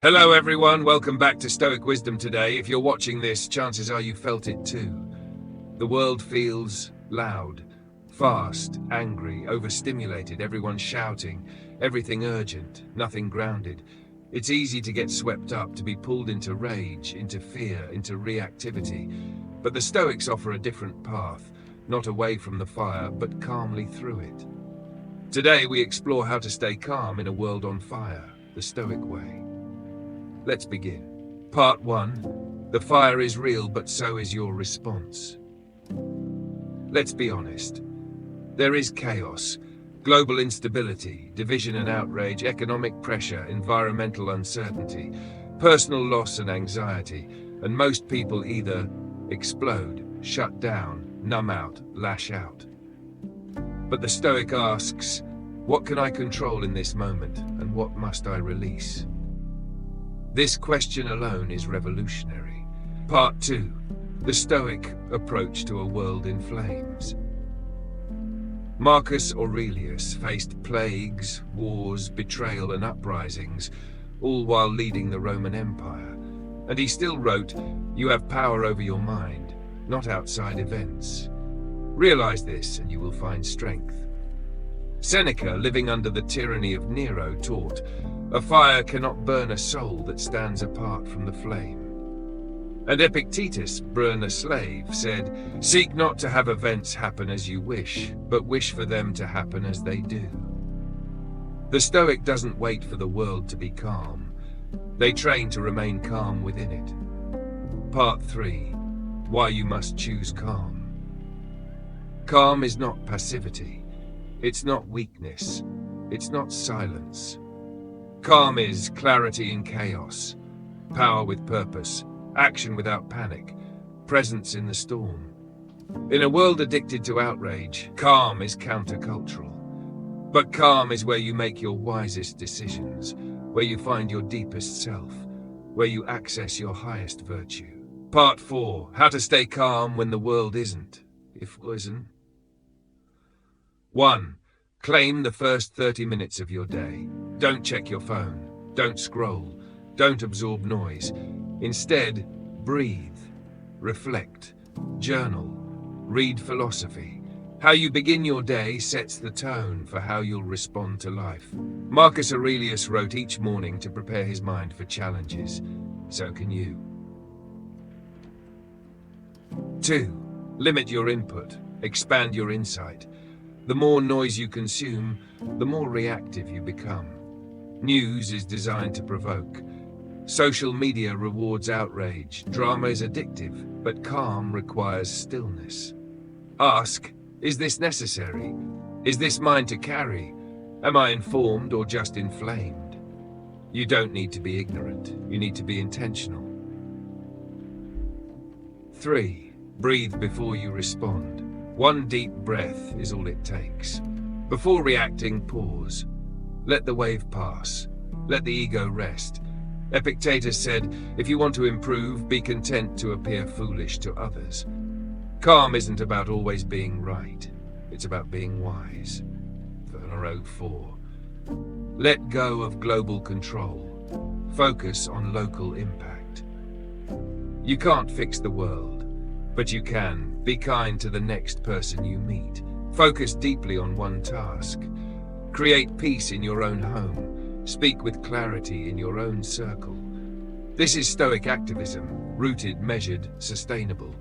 Hello everyone, welcome back to Stoic Wisdom Today. If you're watching this, chances are you felt it too. The world feels loud, fast, angry, overstimulated, everyone shouting, everything urgent, nothing grounded. It's easy to get swept up, to be pulled into rage, into fear, into reactivity. But the Stoics offer a different path, not away from the fire, but calmly through it. Today we explore how to stay calm in a world on fire, the Stoic way. Let's begin. Part 1. The fire is real, but so is your response. Let's be honest. There is chaos, global instability, division and outrage, economic pressure, environmental uncertainty, personal loss and anxiety, and most people either explode, shut down, numb out, lash out. But the Stoic asks, what can I control in this moment, and what must I release? This question alone is revolutionary. Part 2. The Stoic approach to a world in flames. Marcus Aurelius faced plagues, wars, betrayal and uprisings, all while leading the Roman Empire. And he still wrote, "You have power over your mind, not outside events. Realize this and you will find strength." Seneca, living under the tyranny of Nero, taught, "A fire cannot burn a soul that stands apart from the flame." And Epictetus, born a slave, said, "Seek not to have events happen as you wish, but wish for them to happen as they do." The Stoic doesn't wait for the world to be calm. They train to remain calm within it. Part 3. Why you must choose calm. Calm is not passivity. It's not weakness. It's not silence. Calm is clarity in chaos, power with purpose, action without panic, presence in the storm. In a world addicted to outrage, calm is countercultural. But calm is where you make your wisest decisions, where you find your deepest self, where you access your highest virtue. Part 4. How to stay calm when the world isn't. If wasn't. 1. Claim the first 30 minutes of your day. Don't check your phone. Don't scroll. Don't absorb noise. Instead, breathe, reflect, journal, read philosophy. How you begin your day sets the tone for how you'll respond to life. Marcus Aurelius wrote each morning to prepare his mind for challenges. So can you. 2. Limit your input. Expand your insight. The more noise you consume, the more reactive you become. News is designed to provoke. Social media rewards outrage. Drama is addictive, but calm requires stillness. Ask, is this necessary? Is this mine to carry? Am I informed or just inflamed? You don't need to be ignorant. You need to be intentional. 3. Breathe before you respond. One deep breath is all it takes. Before reacting, pause. Let the wave pass. Let the ego rest. Epictetus said, if you want to improve, be content to appear foolish to others. Calm isn't about always being right. It's about being wise. 4. Let go of global control. Focus on local impact. You can't fix the world, but you can. Be kind to the next person you meet. Focus deeply on one task. Create peace in your own home. Speak with clarity in your own circle. This is Stoic activism, rooted, measured, sustainable.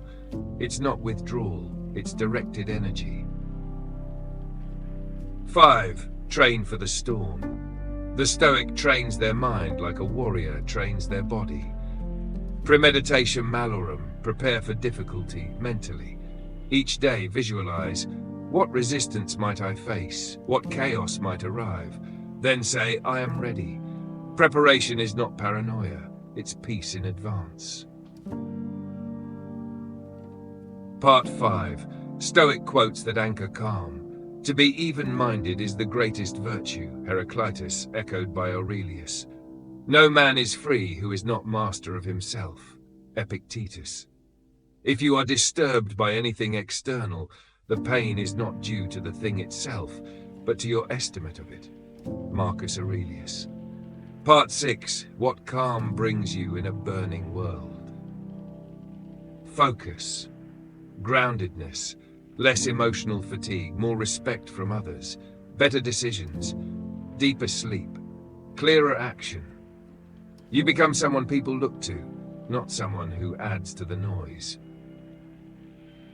It's not withdrawal, it's directed energy. 5. Train for the storm. The Stoic trains their mind like a warrior trains their body. Premeditation malorum, prepare for difficulty mentally. Each day visualize, what resistance might I face? What chaos might arrive? Then say, I am ready. Preparation is not paranoia, it's peace in advance. Part 5. Stoic quotes that anchor calm. To be even-minded is the greatest virtue, Heraclitus, echoed by Aurelius. No man is free who is not master of himself, Epictetus. If you are disturbed by anything external, the pain is not due to the thing itself, but to your estimate of it, Marcus Aurelius. Part 6. What calm brings you in a burning world. Focus, groundedness, less emotional fatigue, more respect from others, better decisions, deeper sleep, clearer action. You become someone people look to, not someone who adds to the noise.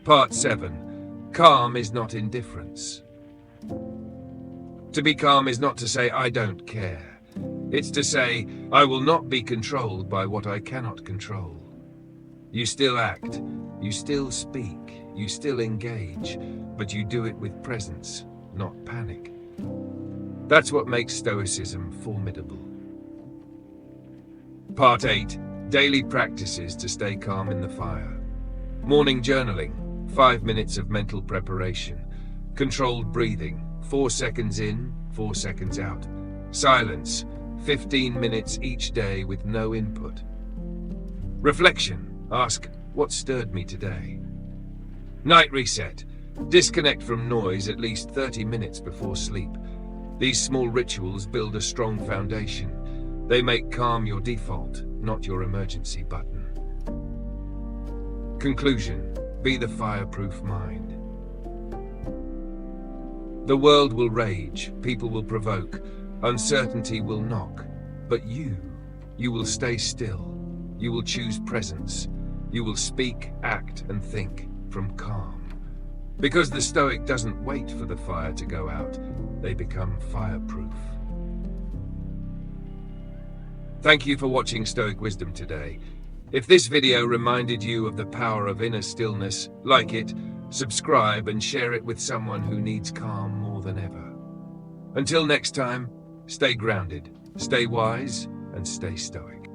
Part 7. Calm is not indifference. To be calm is not to say, I don't care. It's to say, I will not be controlled by what I cannot control. You still act, you still speak, you still engage, but you do it with presence, not panic. That's what makes Stoicism formidable. Part 8. Daily practices to stay calm in the fire. Morning journaling, 5 minutes of mental preparation. Controlled breathing, 4 seconds in, 4 seconds out. Silence, 15 minutes each day with no input. Reflection, ask, what stirred me today? Night reset, disconnect from noise at least 30 minutes before sleep. These small rituals build a strong foundation. They make calm your default, not your emergency button. Conclusion, be the fireproof mind. The world will rage, people will provoke, uncertainty will knock, but you will stay still. You will choose presence. You will speak, act, and think from calm. Because the Stoic doesn't wait for the fire to go out, they become fireproof. Thank you for watching Stoic Wisdom Today. If this video reminded you of the power of inner stillness, like it, subscribe and share it with someone who needs calm more than ever. Until next time, stay grounded, stay wise, and stay stoic.